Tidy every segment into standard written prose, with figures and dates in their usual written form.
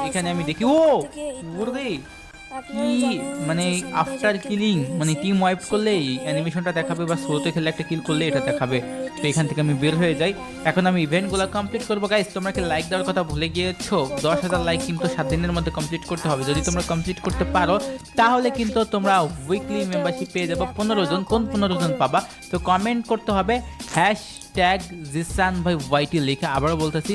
এখানে আমি দেখি ও ওরে কি মানে আফটার কিলিং মানে টিম ওয়াইপ করলে অ্যানিমেশনটা দেখাবে বা স্লোতে খেলে একটা কিল করলে এটা দেখাবে। তো এখান থেকে আমি বের হয়ে যাই। এখন আমি ইভেন্টগুলো কমপ্লিট করবো গাইস। তোমরা কি লাইক দেওয়ার কথা ভুলে গিয়েছো? 10,000 লাইক কিন্তু 7 দিনের মধ্যে কমপ্লিট করতে হবে। যদি তোমরা কমপ্লিট করতে পারো তাহলে কিন্তু তোমরা উইকলি মেম্বারশিপ পেয়ে যাবো 15 জন। কোন 15 জন পাবা? তো কমেন্ট করতে হবে হ্যাশট্যাগ জিসান ভাই ওয়াইটি লিখে। আবারও বলতেছি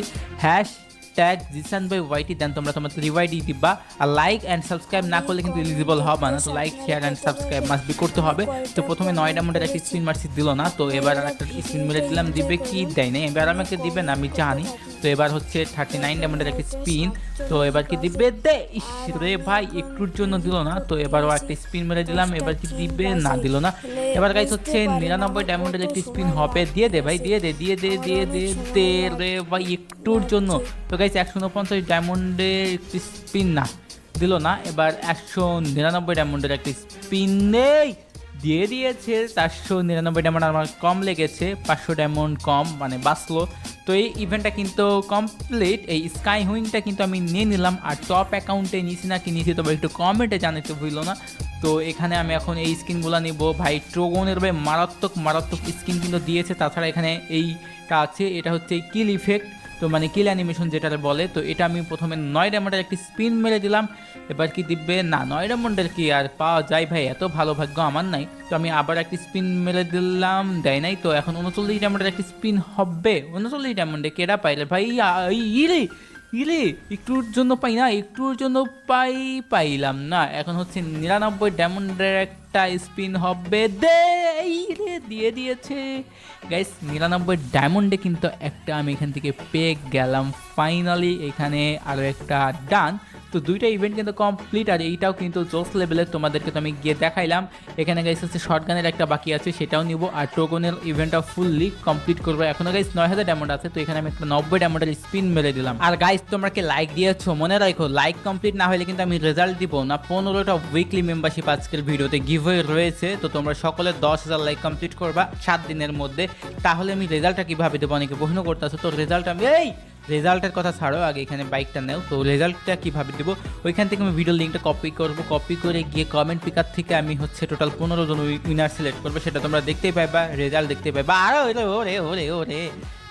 ট্যাগ জিসান বাই ওয়াইটি, দেন তোমরা তোমাদের রিওয়াইডি দিবা। আর লাইক অ্যান্ড সাবস্ক্রাইব না করলে কিন্তু এলিজিবল হবে না। তো like share and subscribe must be করতে হবে। তো প্রথমে 9 ডায়মন্ডের একটা স্পিন মার্সি দিল না, তো এবার আর একটা স্পিন মেরে দিলাম, দিবে কি দেয় না, এবার আমাকে দিবে না আমি জানি। তো এবার হচ্ছে 39 ডায়মন্ডের একটা স্পিন, তো এবার কি দিবে দে, ইস রে ভাই একটুর জন্য দিল না। তো এবারও একটা স্পিন মেরে দিলাম, এবার কি দিবে না, দিল না। এবার গাইস হচ্ছে 99 ডায়মন্ডের একটি স্পিন হবে, দিয়ে দে ভাই, দিয়ে দে দিয়ে দে দিয়ে দে দে রে ভাই একটুর জন্য। তো গাইস 149 ডায়মন্ডের একটি স্পিন না, দিল না। এবার 199 ডায়মন্ডের একটি স্পিন নেই, দিয়ে দিয়েছে। 499 ডায়মন্ড আমার কম লেগেছে, 500 ডায়মন্ড কম মানে বাঁচলো। তো এই ইভেন্টটা কিন্তু কমপ্লিট। এই স্কাই হুইংটা কিন্তু আমি নিয়ে নিলাম। আর টপ অ্যাকাউন্টে নিয়েছি না কি নিয়েছি তবে একটু কমেন্টে জানাতে ভুলো না। তো এখানে আমি এখন এই স্কিনগুলো নিব ভাই। ট্রোগনের ভাই মারাত্মক মারাত্মক স্কিন কিন্তু দিয়েছে। তাছাড়া এখানে এইটা আছে, এটা হচ্ছে কিল ইফেক্ট, তো মানে কিল অ্যানিমেশন যেটা বলে। তো এটা আমি প্রথমে 9 ডায়মন্ডের একটি স্পিন মেরে দিলাম, এবার কি দিবে না। 9 ডায়মন্ডের কি আর পাওয়া যায় ভাই, এত ভালো ভাগ্য আমার নাই। তো আমি আবার একটি স্পিন মেরে দিলাম, দেয় নাই। তো এখন 39 ডায়মন্ডের একটি স্পিন হবে। 39 ডায়মন্ডে কেডা পাইলে ভাই, ইরে ইরে একটুর জন্য পাই না, একটুর জন্য পাইলাম না। এখন হচ্ছে 99 ডায়মন্ডের একটা স্পিন হবে, দে রে দিয়ে দিয়েছে গাইস। 99 ডায়মন্ডে কিন্তু একটা আমি এখান থেকে পেয়ে গেলাম ফাইনালি। এখানে আরও একটা ডান। তো দুইটা ইভেন্ট কিন্তু কমপ্লিট। আর এইটাও কিন্তু জোস লেভেলের, তোমাদেরকে তো আমি গিয়ে দেখাইলাম। এখানে গাইস হচ্ছে শর্টগানের একটা বাকি আছে, সেটাও নিব। আর টোগনের ইভেন্টটা ফুললি কমপ্লিট করবো। এখনো গাইস 9000 ডায়মন্ড আছে, তো এখানে আমি একটা 90 ডায়মন্ডের স্পিন মেরে দিলাম। আর গাইস তোমরা কি লাইক দিয়েছো? মনে রাখো লাইক কমপ্লিট না হলে কিন্তু আমি রেজাল্ট দিব না। 15টা উইকলি মেম্বারশিপ আজকের ভিডিওতে গিভওয়ে রয়েছে। তো তোমরা সকলে 10,000 লাইক কমপ্লিট করবা 7 দিনের মধ্যে। তাহলে আমি রেজাল্টটা কীভাবে দেবো অনেকে প্রশ্ন করতেছো। তো রেজাল্ট আমি রেজাল্টের কথা ছাড়ো, আগে এখানে বাইকটা নেও। তো রেজাল্টটা কীভাবে দেবো, ওইখান থেকে আমি ভিডিও লিঙ্কটা কপি করবো। কপি করে গিয়ে কমেন্ট পিকার থেকে আমি হচ্ছে টোটাল 15 জন উইনার সিলেক্ট করবো। সেটা তোমরা দেখতেই পাইবা, রেজাল্ট দেখতেই পাইবা। আরও ওরে ওরে ওরে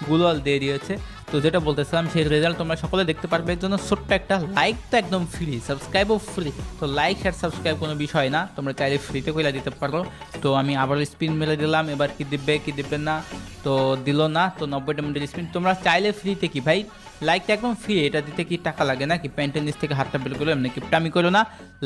গুগল দিয়ে দিয়েছে। তো যেটা বলতেছিলাম সেই রেজাল্ট তোমরা সকলে দেখতে পারবে। এর জন্য ছোট্ট একটা লাইক তো একদম ফ্রি, সাবস্ক্রাইবও ফ্রি। তো লাইক আর সাবস্ক্রাইব কোনো বিষয় না, তোমরা চাইলে ফ্রিতে কইলা দিতে পারো। তো আমি আবার স্পিন মেরে দিলাম, এবার কি দিবে কি দিবে না, তো দিল না। তো 90 ডায়মন্ডের স্পিন তোমরা চাইলে ফ্রিতে কি ভাই, লাইকটা একদম ফ্রি, এটা দিতে কি টাকা লাগে না কি? প্যান্টের নিচ থেকে হাতটা বের করো, এমনি কিপটামি করো না,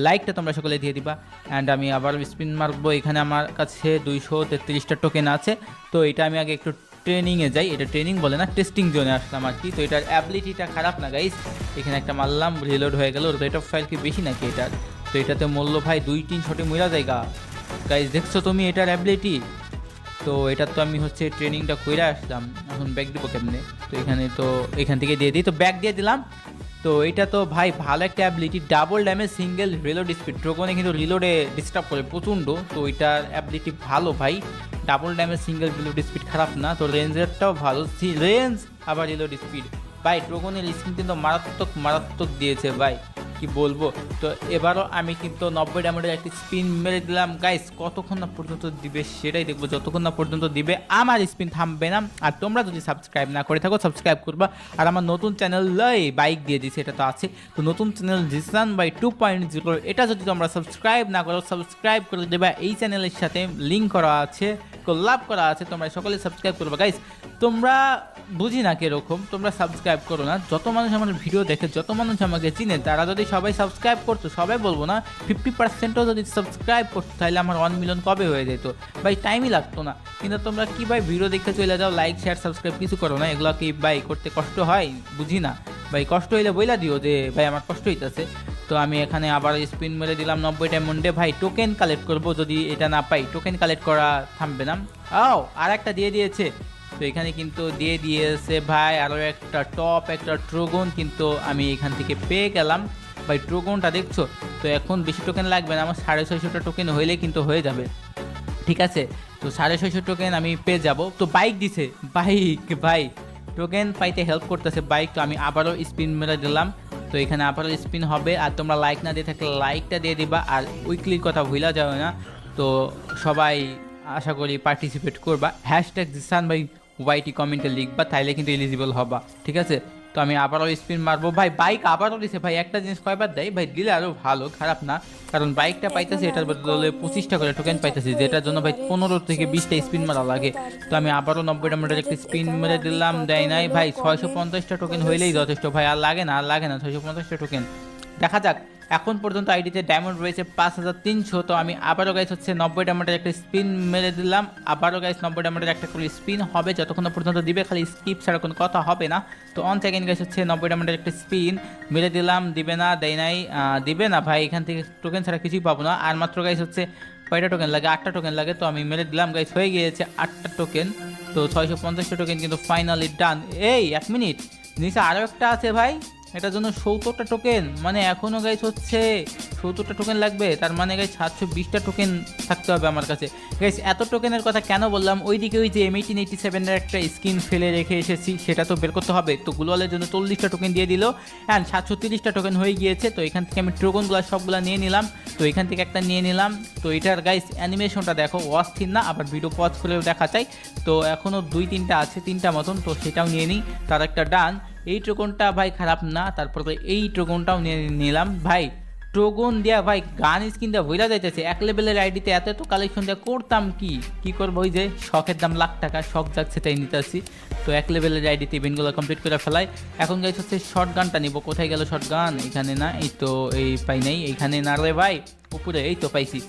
লাইকটা তোমরা সকলে দিয়ে দিবা। অ্যান্ড আমি আবার স্পিন মারবো। এখানে আমার কাছে 233টা টোকেন আছে। তো এটা আমি আগে একটু ট্রেনিংয়ে যাই, এটা ট্রেনিং বলে না, টেস্টিং জোনে আসলাম আর কি। তো এটার অ্যাবিলিটিটা খারাপ না গাইস। এখানে একটা মারলাম, রিলোড হয়ে গেল। রেট অফ ফায়ার কি বেশি নাকি এটার? তো এটাতে মূল্য ভাই 2-3 শটে মরা জায়গা গাইস, দেখছো তুমি এটার অ্যাবিলিটি? তো এটা তো আমি হচ্ছে ট্রেনিংটা করে আসলাম, এখন ব্যাক দিব কেমনে? তো এখানে তো এখান থেকে দিয়ে দিই, তো ব্যাক দিয়ে দিলাম। তো এটা তো ভাই ভালো একটা ability, double damage single reload speed. ড্রোগনে কিন্তু রিলোডে ডিস্টার্ব করে প্রচণ্ড, তো এটার অ্যাবিলিটি ভালো ভাই। Double damage single reload speed খারাপ না। তো রেঞ্জেরটাও ভালো, রেঞ্জ আবার রিলোড স্পিড ভাই। ড্রোগনের স্কিন কিন্তু মারাত্মক মারাত্মক দিয়েছে ভাই, কি বলবো। তো এবারও আমি কিন্তু 90 ডায়মন্ডের একটি স্পিন মেরে দিলাম গাইস। কতক্ষণ না পর্যন্ত দিবে সেটাই দেখবো, যতক্ষণ না পর্যন্ত দিবে আমার স্পিন থামবে না। আর তোমরা যদি সাবস্ক্রাইব না করে থাকো সাবস্ক্রাইব করবা। আর আমার নতুন চ্যানেল বাইক দিয়ে দিছে, এটা তো আছে। তো নতুন চ্যানেল জিসান বাই 2.0, এটা যদি তোমরা সাবস্ক্রাইব না করো সাবস্ক্রাইব করে দেবা। এই চ্যানেলের সাথে লিঙ্ক করা আছে, কোলাব করা আছে, তোমরা সকলে সাবস্ক্রাইব করবা গাইস। তোমরা বুঝি না কিরকম, তোমরা সাবস্ক্রাইব করো না। যত মানুষ আমার ভিডিও দেখে, যত মানুষ আমাকে চিনে, তারা যদি সবাই সাবস্ক্রাইব করতো, সবাই বলবো না 50%ও যদি সাবস্ক্রাইব করতো, তাহলে আমার 1 মিলিয়ন কবে হয়ে যেত ভাই, টাইমই লাগতো না। কিন্তু তোমরা কি ভাই ভিডিও দেখতে চলে যাও, লাইক শেয়ার সাবস্ক্রাইব কিছু করো না। এগুলো কি ভাই করতে কষ্ট হয়? বুঝি না ভাই, কষ্ট হইলে বইলা দিও যে ভাই আমার কষ্ট হইতেছে। তো আমি এখানে আবার স্পিন মেরে দিলাম 90 ডায়মন্ডে ভাই। টোকেন কালেক্ট করবো, যদি এটা না পাই টোকেন কালেক্ট করা থামবে না। আর একটা দিয়ে দিয়েছে। তো এখানে কিন্তু দিয়ে দিয়েছে ভাই আরও একটা টপ একটা ট্রোগন কিন্তু আমি এখান থেকে পেয়ে গেলাম ভাই। ট্রোগনটা দেখছো? তো এখন বেশি টোকেন লাগবে না, আমার 650টা টোকেন হইলে কিন্তু হয়ে যাবে, ঠিক আছে। তো 650 টোকেন আমি পেয়ে যাব। তো বাইক দিছে, বাইক ভাই টোকেন পাইতে হেল্প করতেছে বাইক। তো আমি আবারও স্পিন মেরে দিলাম, তো এখানে আবারও স্পিন হবে। আর তোমরা লাইক না দিয়ে থাকলে লাইকটা দিয়ে দিবা, আর উইকলির কথা ভুলা যাবে না। তো সবাই আশা করি পার্টিসিপেট করবা, হ্যাশট্যাগ জিসান ভাই ওয়াইটি কমেন্টে লিখবা, তাইলে কিন্তু এলিজিবল হবা, ঠিক আছে। তো আমি আবারও স্পিন মারবো ভাই, বাইক আবারও দিছে ভাই। একটা জিনিস কয়বার দেয় ভাই, দিলে আরও ভালো, খারাপ না, কারণ বাইকটা পাইতেছি এটার বদলে 25টা করে টোকেন পাইতেছি, যেটার জন্য ভাই 15 থেকে 20টা স্পিন মারা লাগে। তো আমি আবারও 90 ডায়মন্ডের একটা স্পিন মেরে দিলাম, দেয় নাই ভাই। 650টা টোকেন হইলেই যথেষ্ট ভাই, আর লাগে না, আর লাগে না 650টা টোকেন। দেখা যাক, এখন পর্যন্ত আইডিতে ডায়মন্ড রয়েছে 5300। তো আমি আবারও গাইস হচ্ছে 90 ডায়মন্ডের একটা স্পিন মেরে দিলাম। আবারও গাইস 90 ডায়মন্ডের একটা করে স্পিন হবে, যতক্ষণ পর্যন্ত দিবে, খালি স্কিপ ছাড়া কোনো কথা হবে না। তো অন সেকেন্ড গাইস হচ্ছে 90 ডায়মন্ডের একটা স্পিন মেরে দিলাম, দিবে না, দেয় নাই, দিবে না ভাই। এখান থেকে টোকেন ছাড়া কিছুই পাবো না। আর মাত্র গাইস হচ্ছে কয়টা টোকেন লাগে, 8টা টোকেন লাগে। তো আমি মেরে দিলাম গাইস, হয়ে গিয়েছে 8টা টোকেন। তো 650টা টোকেন কিন্তু ফাইনালি ডান। এই 1 মিনিট, নিচে আরও একটা আছে ভাই, এটার জন্য 70টা টোকেন, মানে এখনও গাইস হচ্ছে 70টা টোকেন লাগবে। তার মানে গাইস 720টা টোকেন থাকতে হবে আমার কাছে। গাইস এত টোকেনের কথা কেন বললাম, ওইদিকে ওই যে M1887-এর একটা স্কিন ফেলে রেখে এসেছি, সেটা তো বের করতে হবে। তো গ্লোয়ালের জন্য 40টা টোকেন দিয়ে দিল, অ্যান্ড 730টা টোকেন হয়ে গিয়েছে। তো এখান থেকে আমি টোকেনগুলো সবগুলো নিয়ে নিলাম। তো এখান থেকে একটা নিয়ে নিলাম। তো এটার গাইস অ্যানিমেশনটা দেখো, অস্থির না? আবার ভিডিও পজ করেও দেখা যায়। তো এখনও 2-3টা আছে, 3টা মতন, তো সেটাও নিয়ে নিই। তার একটা ডান। এই টোকনটা ভাই খারাপ না, তারপরে এই টোকনটাও নিয়ে নিলাম ভাই। টোকন দেওয়া ভাই, গান স্কিন দেওয়া ভইলা যাইতেছে। 1 লেভেলের আইডিতে এত এত কালেকশন দেওয়া করতাম কি করবো, ওই যে শখের দাম লাখ টাকা, শখ যাচ্ছে তাই নিতে আসি। তো 1 লেভেলের আইডিতে ইভেন্টগুলো কমপ্লিট করে ফেলাই। এখন গাইস হচ্ছে শর্ট গানটা নিব। কোথায় গেল শর্ট গান? এখানে না, এই তো, এই পাই নাই, এইখানে না রে ভাই, উপরে এই তো পাইছি,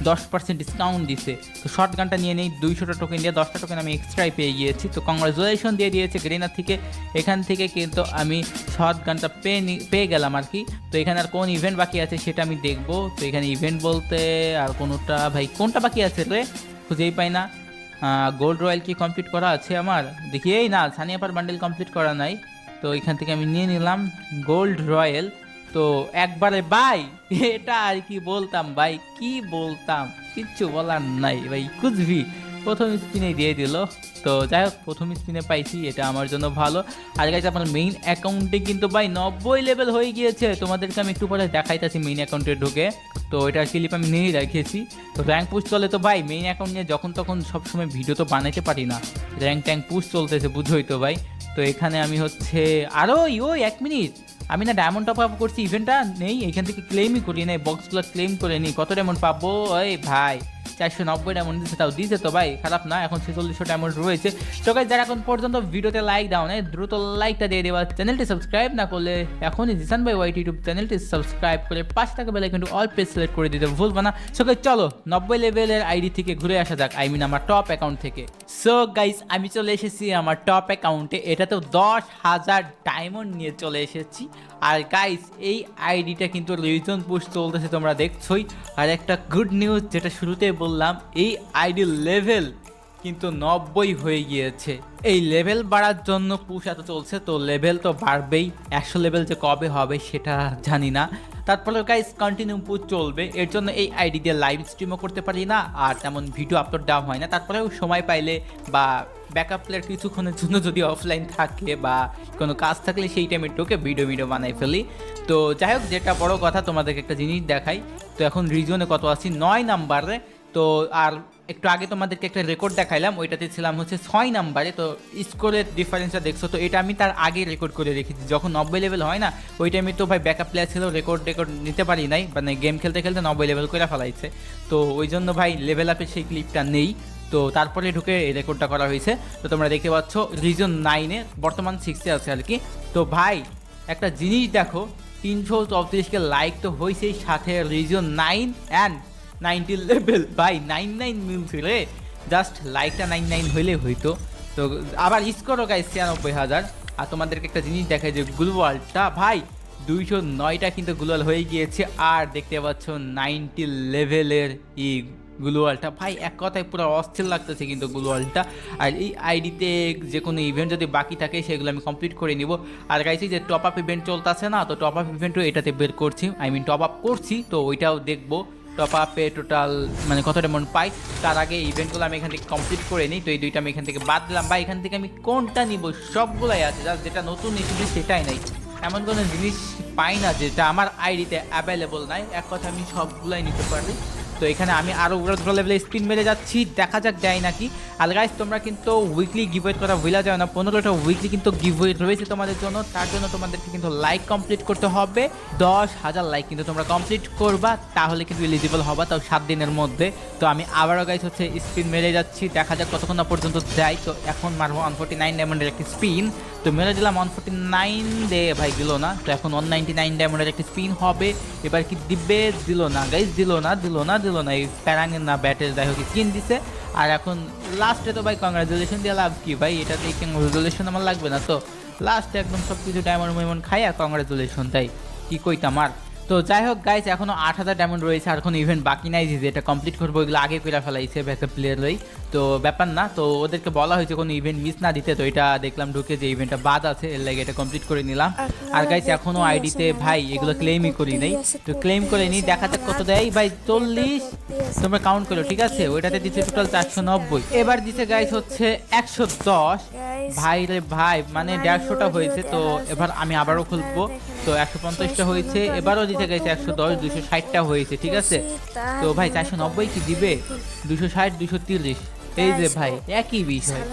10% ডিসকাউন্ট দিছে। তো শর্ট গানটা নিয়ে নেই, 200টা টোকেন দিয়ে 10টা টোকেন আমি এক্সট্রাই পেয়ে গিয়েছি। তো কংগ্রাচুলেশন দিয়ে দিয়েছে গ্রেনার থেকে। এখান থেকে কিন্তু আমি শর্ট গানটা পেয়ে গেলাম আর কি। তো এখানে আর কোন ইভেন্ট বাকি আছে সেটা আমি দেখবো। তো এখানে ইভেন্ট বলতে আর কোনোটা ভাই, কোনটা বাকি আছে রে, খুঁজেই পাই না। গোল্ড রয়্যাল কি কমপ্লিট করা আছে আমার? দেখি, এই না, সানিয়াপার বান্ডেল কমপ্লিট করা নাই। তো এখান থেকে আমি নিয়ে নিলাম গোল্ড রয়্যাল। তো একবারে ভাই, এটা আর কি বলতাম ভাই, কি বলতাম, কিচ্ছু বলার নাই ভাই, কুচবি প্রথম স্পিনে দিয়ে দিল। তো যাই হোক, প্রথম স্পিনে পাইছি, এটা আমার জন্য ভালো। আর গাইস আমার মেইন অ্যাকাউন্টে কিন্তু ভাই 90 লেভেল হয়ে গিয়েছে। তোমাদেরকে আমি একটু পরে দেখাইতেছি মেইন অ্যাকাউন্টে ঢুকে। তো এটার ক্লিপ আমি নিয়েই রেখেছি। তো র্যাঙ্ক পুশ চলে, তো ভাই মেইন অ্যাকাউন্ট নিয়ে যখন তখন সবসময় ভিডিও তো বানাইতে পারি না, র্যাঙ্ক পুশ চলতেছে, বুঝোই তো ভাই। তো এখানে আমি হচ্ছে আরও ওই 1 মিনিট, আমি না ডায়মন্ড টপ আপ করছি, ইভেন্টটা নেই, এখান থেকে ক্লেমই করি না, বক্সগুলো ক্লেম করে নিই। কত ডায়মন্ড পাবো? ওই ভাই 490 ডায়মন্ড দিচ্ছে, তাও দিছে তো ভাই, খারাপ না। এখন 4600 ডায়মন্ড রয়েছে। তো গাইস যারা এখন পর্যন্ত ভিডিওতে লাইক দাও না, দ্রুত লাইকটা দিয়ে দেওয়া। চ্যানেলটি সাবস্ক্রাইব না করলে এখনই জিসান ভাই ওয়াইটি ইউটিউব চ্যানেলটি সাবস্ক্রাইব করে পাশে থাকা বেল আইকনটি অল পেজ সিলেক্ট করে দিতে ভুলবা না। সো গাইস চলো 90 লেভেলের আইডি থেকে ঘুরে আসা যাক, আই মিন আমার টপ অ্যাকাউন্ট থেকে। সো গাইস আমি চলে এসেছি আমার টপ অ্যাকাউন্টে, এটাতেও 10,000 ডায়মন্ড নিয়ে চলে এসেছি। আর গাইস এই আইডিটা কিন্তু রিজন পুশ চলতেছে, তোমরা দেখছোই। আর একটা গুড নিউজ, যেটা শুরুতে বললাম, এই আইডি লেভেল কিন্তু 90 হয়ে গিয়েছে। এই লেভেল বাড়ার জন্য পুশ এত চলছে, তো লেভেল তো বাড়বেই। 100 লেভেল যে কবে হবে সেটা জানি না। তারপরে গাইস কন্টিনিউ পুশ চলবে, এর জন্য এই আইডি দিয়ে লাইভ স্ট্রিমও করতে পারি না, আর তেমন ভিডিও আপলোড দেওয়া হয় না। তারপরেও সময় পাইলে বা ব্যাকআপ প্লেয়ার কিছুক্ষণের জন্য যদি অফলাইন থাকে বা কোনো কাজ থাকলে সেই টাইমে ঢুকে ভিডিও বানাই ফেলি। তো যাই হোক, যেটা বড় কথা, তোমাদেরকে একটা জিনিস দেখাই। তো এখন রিজনে কত আছি? 9 নাম্বারে। তো আর একটু আগে তোমাদেরকে একটা রেকর্ড দেখাইলাম, ওইটাতে ছিলাম হচ্ছে 6 নাম্বারে। তো স্কোরের ডিফারেন্সটা দেখছো, তো এটা আমি তার আগে রেকর্ড করে রেখেছি, যখন 90 লেভেল হয় না, ওই টাইমে তো ভাই ব্যাকআপ প্লেয়ার ছিল, রেকর্ড নিতে পারি নাই, মানে গেম খেলতে খেলতে 90 লেভেল করে ফেলাইছে। তো ওই জন্য ভাই লেভেল আপের সেই ক্লিপটা নেই। তো তারপরে ঢুকে এই রেকর্ডটা করা হয়েছে। তো তোমরা দেখতে পাচ্ছ রিজন 9-এ, বর্তমান 6-এ আছে আর কি। তো ভাই একটা জিনিস দেখো, 334কে লাইক তো হয়েছেই, সাথে রিজন 9 অ্যান্ড 90 লেভেল, ভাই 99 মিলছে রে। জাস্ট লাইকটা 99 হইলে হইতো। তো আবার স্কোরও গাইস 96,000। আর তোমাদেরকে একটা জিনিস দেখায় যে গ্লোয়ালটা ভাই 209টা কিন্তু গ্লোয়াল হয়ে গিয়েছে। আর দেখতে পাচ্ছ 90 লেভেলের ই গ্লোয়ালটা, ভাই এক কথায় পুরো অস্থির লাগতেছে কিন্তু গ্লোয়ালটা। আর এই আইডিতে যে কোনো ইভেন্ট যদি বাকি থাকে সেগুলো আমি কমপ্লিট করে নিব। আর গাইছি যে টপ আপ ইভেন্ট চলতেছে না, তো টপ আপ ইভেন্টও এটাতে বের করছি, আই মিন টপ আপ করছি, তো ওইটাও দেখবো টপ আপে টোটাল মানে কত ডায়মন্ড পাই। তার আগে ইভেন্টগুলো আমি এখান থেকে কমপ্লিট করে নিই। তো এই দুইটা আমি এখান থেকে বাদ দিলাম, বা এখান থেকে আমি কোনটা নিব, সবগুলাই আছে, জাস্ট যেটা নতুন এসেছে সেটাই নাই। এমন কোনো জিনিস পাই না যেটা আমার আইডিতে অ্যাভেলেবল নাই, এক কথা আমি সবগুলাই নিতে পারি। তো এখানে আমি আরও উগ্র লেভেলে স্পিন মেরে যাচ্ছি, দেখা যাক দেয় নাকি। আর গাইস তোমরা কিন্তু উইকলি গিভওয়ে করা ভুলা যায় না, 15টা উইকলি কিন্তু গিভওয়ে রয়েছে তোমাদের জন্য। তার জন্য তোমাদেরকে কিন্তু লাইক কমপ্লিট করতে হবে, 10,000 লাইক কিন্তু তোমরা কমপ্লিট করবা, তাহলে কিন্তু এলিজিবল হবা, তাও 7 দিনের মধ্যে। তো আমি আবারও গাইস হচ্ছে স্পিন মেরে যাচ্ছি, দেখা যাক কতক্ষণ না পর্যন্ত যাই। তো এখন মারবো 149 ডায়মন্ডের একটি স্পিন, তো মেরে দিলাম 149 দে ভাই, দিল না। তো এখন 199 ডায়মন্ডের একটি স্পিন হবে, এবার কি দিবে, দিল না গাইস, দিল না এই প্যারাঙের না ব্যাটের যাই হোক স্কিন দিছে। আর এখন লাস্টে তো ভাই কংগ্রাচুলেশন দিয়ে লাভ কি ভাই, এটাতে কংগ্রাচুলেশন আমার লাগবে না, তো লাস্টে একদম সব কিছু ডায়মন্ড মাইমন্ড খাইয়া কংগ্রাচুলেশন, তাই কি কইতাম আর। তো যাই হোক গাইস, এখনো 8,000 ডায়মন্ড রয়েছে, আর কোনো ইভেন্ট বাকি নাই যে এটা কমপ্লিট করবো, এগুলো আগে করে ফেলাইছে ব্যাকআপ প্লেয়ার লই। তো ব্যাপার না, তো ওদেরকে বলা হয়েছে কোনো ইভেন্ট মিস না দিতে, তো এটা দেখলাম ঢুকে যে ইভেন্টটা বাদ আছে, এর লাগে এটা কমপ্লিট করে নিলাম। আর গাইস এখনো আইডিতে ভাই এগুলো ক্লেমই করি নাই, তো ক্লেম করে নিই, দেখা যাক কত দেয় ভাই। 40 তোমরা কাউন্ট করো, ঠিক আছে, ওইটাতে দিচ্ছে টোটাল 490, এবার দিচ্ছে গাইস হচ্ছে 110। ভাই রে ভাই, মানে 150টা হয়েছে, তো এবার আমি আবারও খুলবো। তো 150টা হয়েছে, এবারও দিতে গেছে 110, 260টা হয়েছে, ঠিক আছে। তো ভাই 490 কি দিবে, 260, 230, এই যে ভাই একই বিষয়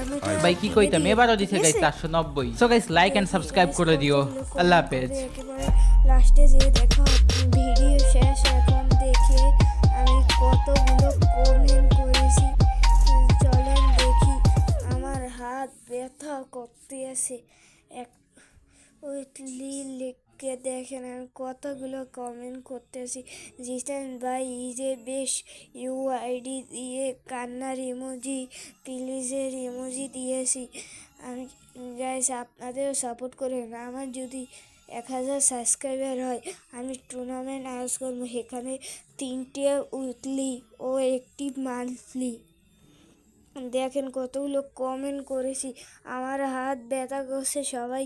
ভাই, কি কইতাম, এবারও দিতে গেছে 490। So guys like and subscribe করে দিও, আল্লাহ হাফেজ। লাস্টে যে দেখো ভিডিও শেষ, এখন দেখে আমি কতগুলো কমেন্ট করেছি, চলেন দেখি। আমার হাত ব্যথা করতে আছে, এক উইকলি লিখে দেখেন আমি কতগুলো কমেন্ট করতেছি। জিতেন ভাই যে বেশ, ইউআইডি দিয়ে কান্নার ইমোজি, প্লিজের ইমোজি দিয়েছি আমি। গাইস আপনাদেরও সাপোর্ট করেন, আমার যদি 1,000 সাবস্ক্রাইবার হয় আমি টুর্নামেন্ট আয়োজন করবো, সেখানে 3টে উইকলি ও 1টি মান্থলি। দেখেন কতগুলো কমেন্ট করেছি, আমার হাত ব্যথা করছে সবাই।